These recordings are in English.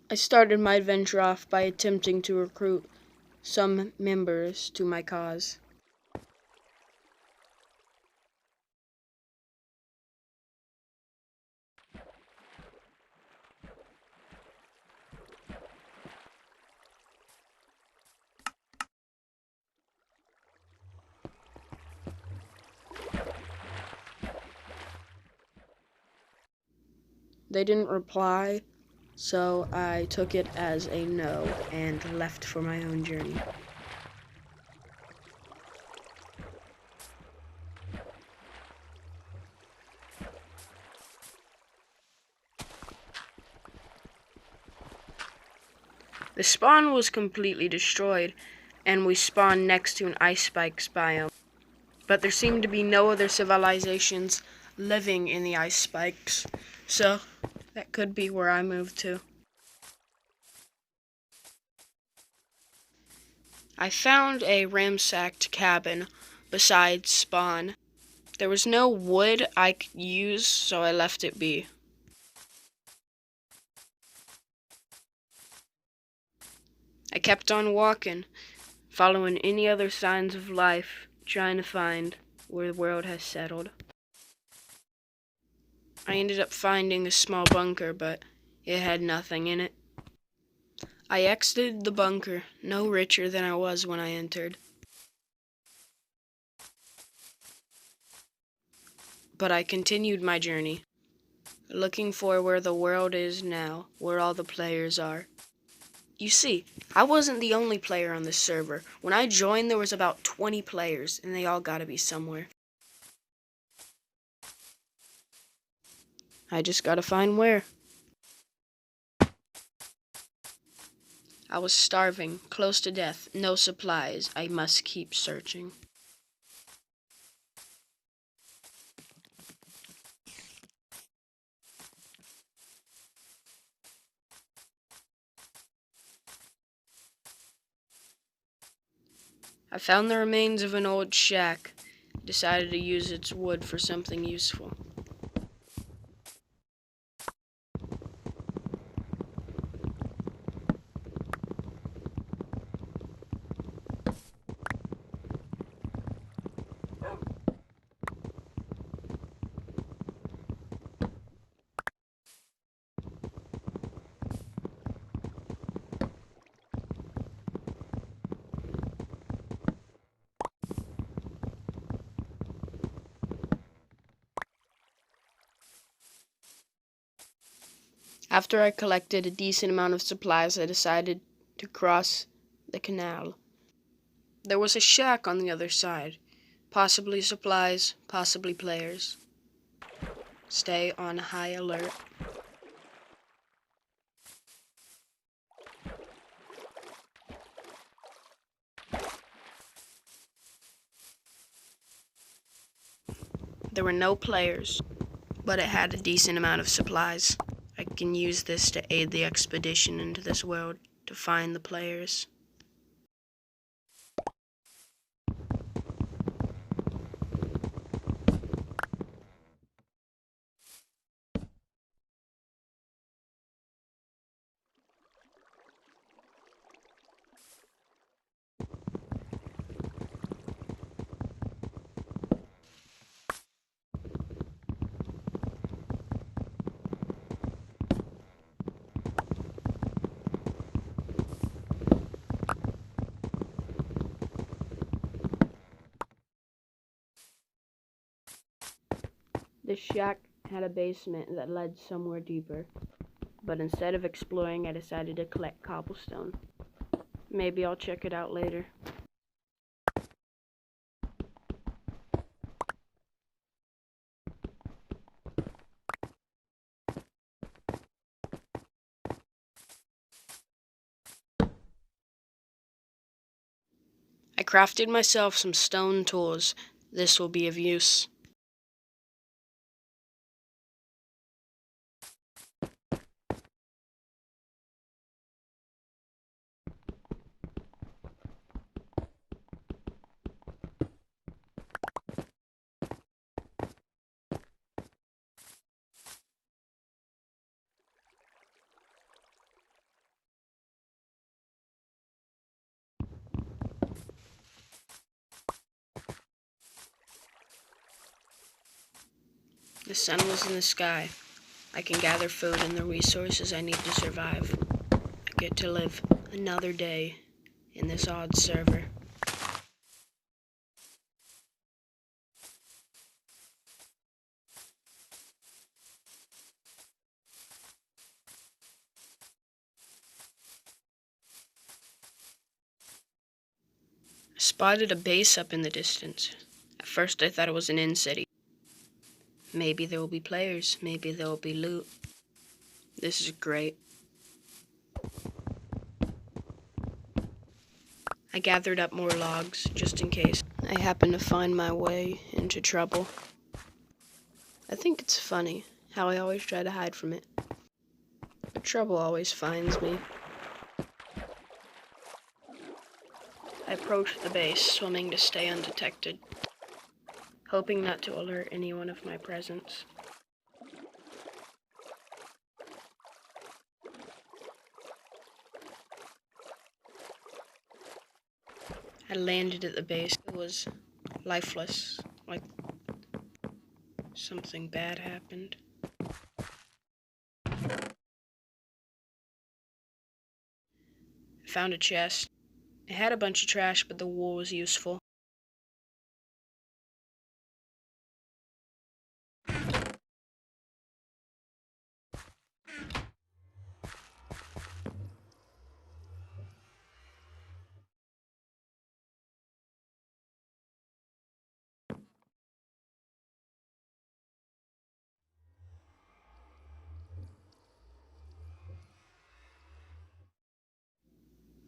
I started my adventure off by attempting to recruit some members to my cause. They didn't reply, so I took it as a no and left for my own journey. The spawn was completely destroyed, and we spawned next to an ice spikes biome. But there seemed to be no other civilizations living in the ice spikes, so that could be where I moved to. I found a ransacked cabin beside spawn. There was no wood I could use, so I left it be. I kept on walking, following any other signs of life, trying to find where the world has settled. I ended up finding a small bunker, but it had nothing in it. I exited the bunker, no richer than I was when I entered. But I continued my journey, looking for where the world is now, where all the players are. You see, I wasn't the only player on this server. When I joined, there was about 20 players, and they all gotta be somewhere. I just gotta find where. I was starving, close to death, no supplies. I must keep searching. I found the remains of an old shack. Decided to use its wood for something useful. After I collected a decent amount of supplies, I decided to cross the canal. There was a shack on the other side. Possibly supplies, possibly players. Stay on high alert. There were no players, but it had a decent amount of supplies. I can use this to aid the expedition into this world to find the players. The shack had a basement that led somewhere deeper, but instead of exploring, I decided to collect cobblestone. Maybe I'll check it out later. I crafted myself some stone tools. This will be of use. The sun was in the sky. I can gather food and the resources I need to survive. I get to live another day in this odd server. I spotted a base up in the distance. At first I thought it was an inn city. Maybe there will be players, maybe there will be loot. This is great. I gathered up more logs, just in case I happen to find my way into trouble. I think it's funny how I always try to hide from it, but trouble always finds me. I approached the base, swimming to stay undetected, hoping not to alert anyone of my presence. I landed at the base. It was lifeless, like something bad happened. I found a chest. It had a bunch of trash, but the wool was useful.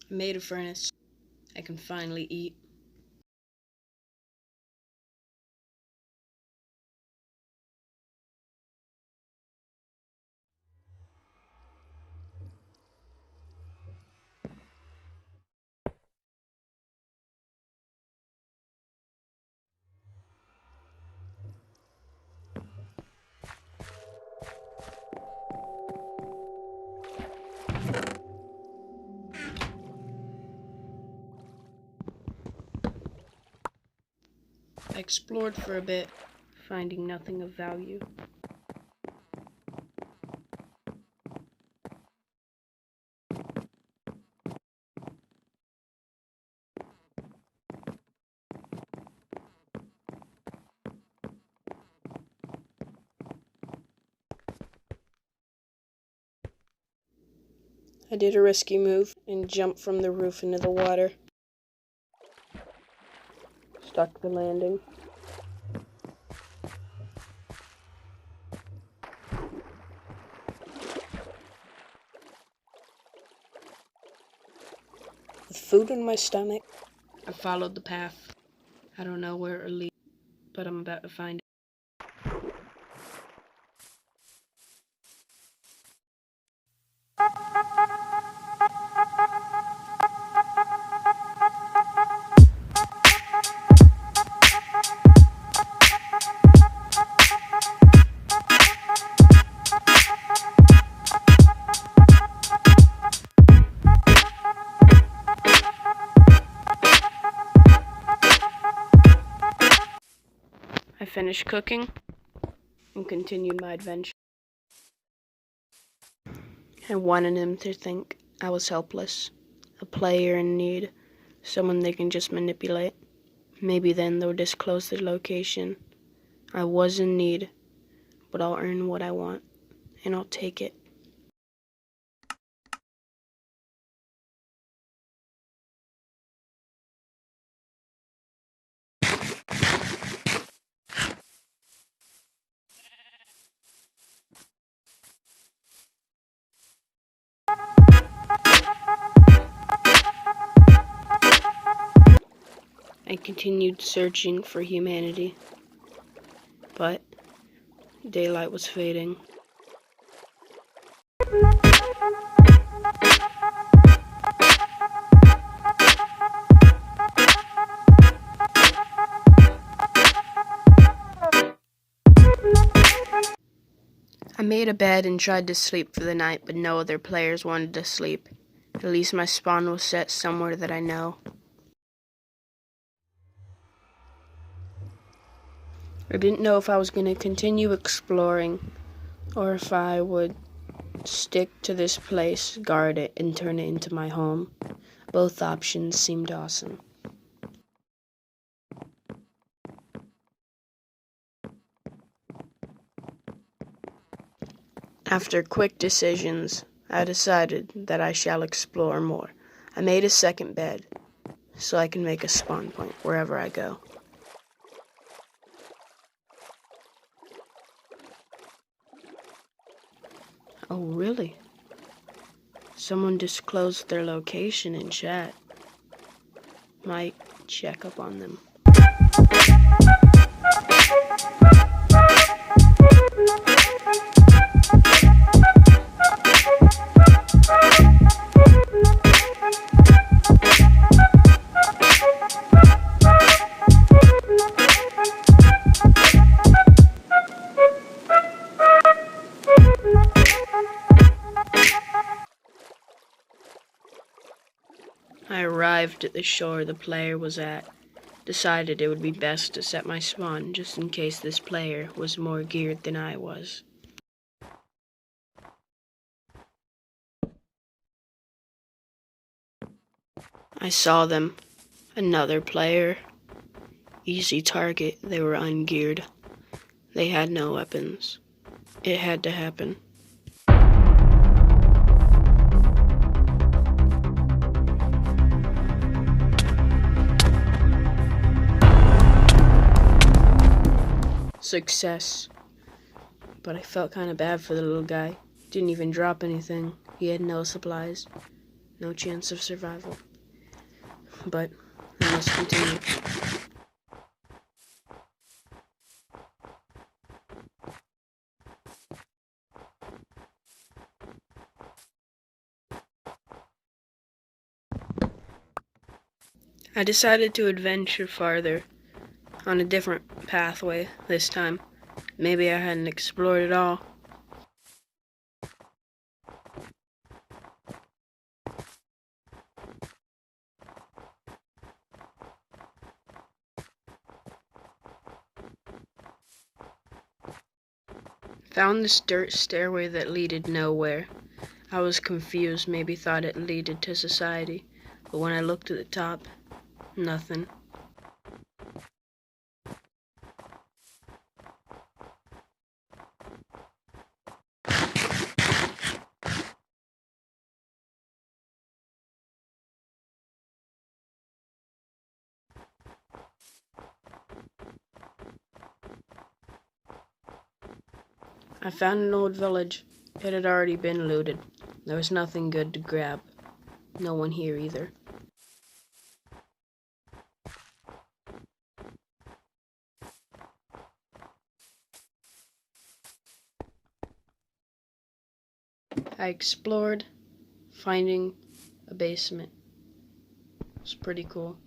I made a furnace. I can finally eat. I explored for a bit, finding nothing of value. I did a risky move and jumped from the roof into the water. Stuck the landing. With food in my stomach, I followed the path. I don't know where it'll lead, but I'm about to find it. I finished cooking and continued my adventure. I wanted them to think I was helpless, a player in need, someone they can just manipulate. Maybe then they'll disclose the location. I was in need, but I'll earn what I want, and I'll take it. I continued searching for humanity, but daylight was fading. I made a bed and tried to sleep for the night, but no other players wanted to sleep. At least my spawn was set somewhere that I know. I didn't know if I was going to continue exploring or if I would stick to this place, guard it, and turn it into my home. Both options seemed awesome. After quick decisions, I decided that I shall explore more. I made a second bed so I can make a spawn point wherever I go. Oh, really? Someone disclosed their location in chat. Might check up on them. I arrived at the shore the player was at. Decided it would be best to set my spawn just in case this player was more geared than I was. I saw them. Another player. Easy target, they were ungeared. They had no weapons. It had to happen. Success. But I felt kind of bad for the little guy. Didn't even drop anything. He had no supplies. No chance of survival. But I must continue. I decided to adventure farther, on a different pathway this time. Maybe I hadn't explored it all. Found this dirt stairway that leaded nowhere. I was confused, maybe thought it leaded to society, but when I looked at the top, nothing. I found an old village. It had already been looted. There was nothing good to grab. No one here either. I explored, finding a basement. It was pretty cool.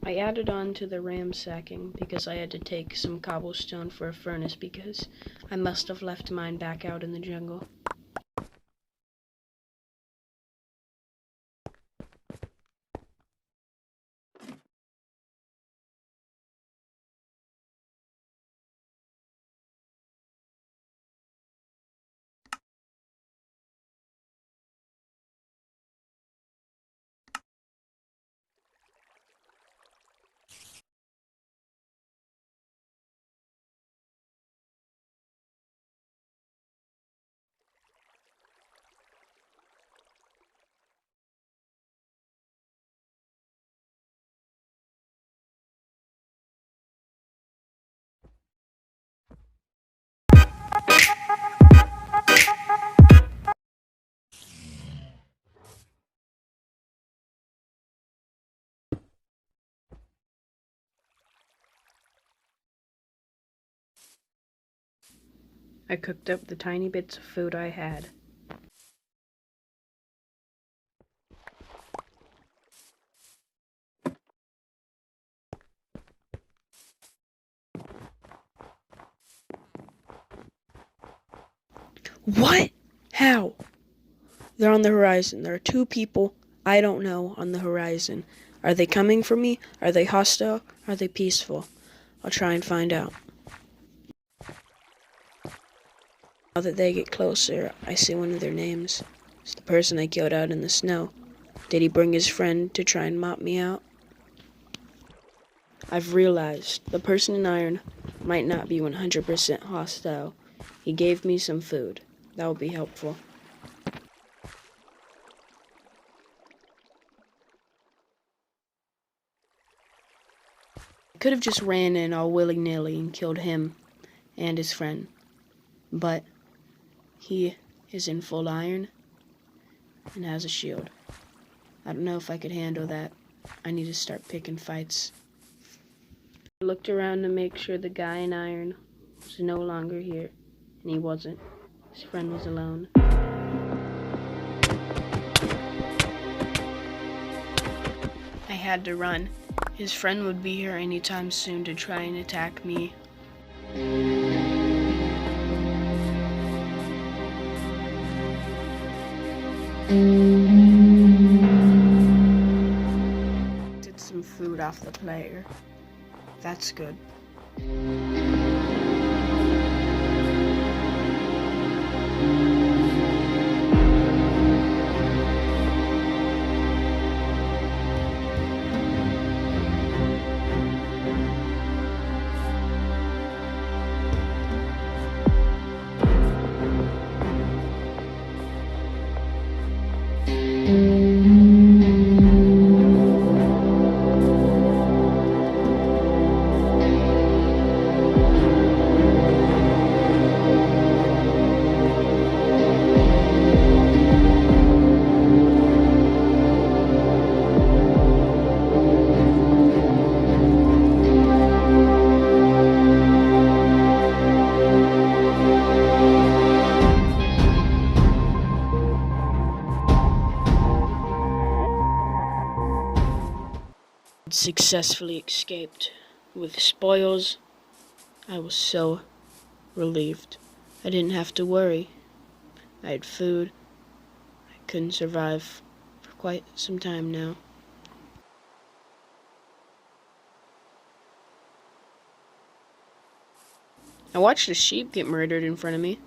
I added on to the ransacking because I had to take some cobblestone for a furnace because I must have left mine back out in the jungle. I cooked up the tiny bits of food I had. What? How? They're on the horizon. There are two people I don't know on the horizon. Are they coming for me? Are they hostile? Are they peaceful? I'll try and find out. Now that they get closer, I see one of their names. It's the person I killed out in the snow. Did he bring his friend to try and mop me out? I've realized the person in iron might not be 100% hostile. He gave me some food. That will be helpful. I could have just ran in all willy-nilly and killed him and his friend. But he is in full iron and has a shield. I don't know if I could handle that. I need to start picking fights. I looked around to make sure the guy in iron was no longer here, and he wasn't. His friend was alone. I had to run. His friend would be here anytime soon to try and attack me. Did some food off the player. That's good. Successfully escaped with spoils. I was so relieved. I didn't have to worry. I had food. I couldn't survive for quite some time now. I watched a sheep get murdered in front of me.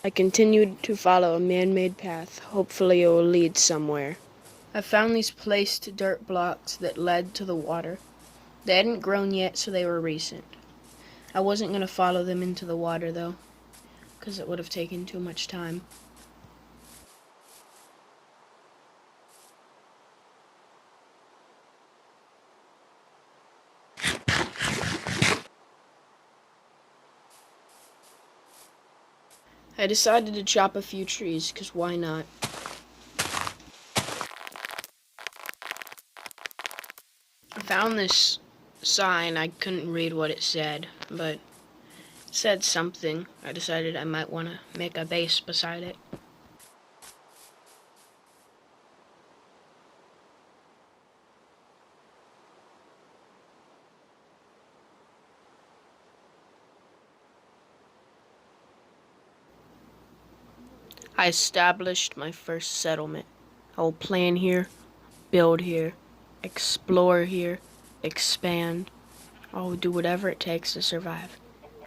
I continued to follow a man-made path. Hopefully it will lead somewhere. I found these placed dirt blocks that led to the water. They hadn't grown yet, so they were recent. I wasn't going to follow them into the water, though, because it would have taken too much time. I decided to chop a few trees, because why not? I found this sign. I couldn't read what it said, but it said something. I decided I might want to make a base beside it. I established my first settlement. I will plan here, build here, explore here, expand. I will do whatever it takes to survive,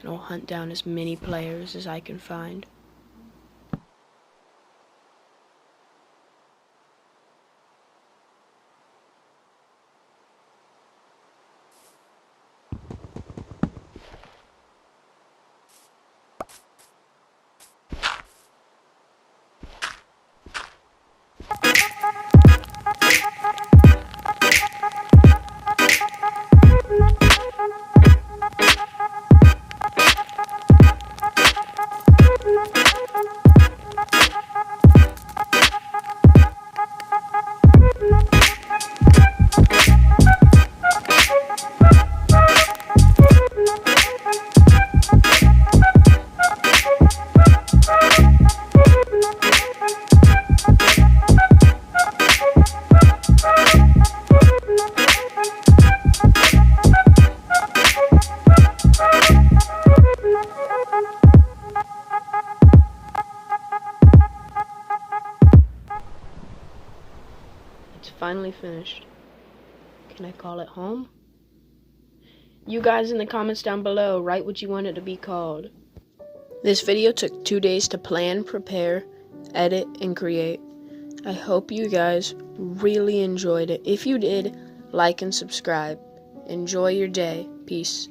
and I'll hunt down as many players as I can find. finally finished. Can I call it home? You guys in the comments down below, write what you want it to be called. This video took 2 days to plan, prepare, edit, and create. I hope you guys really enjoyed it. If you did, like and subscribe. Enjoy your day. Peace.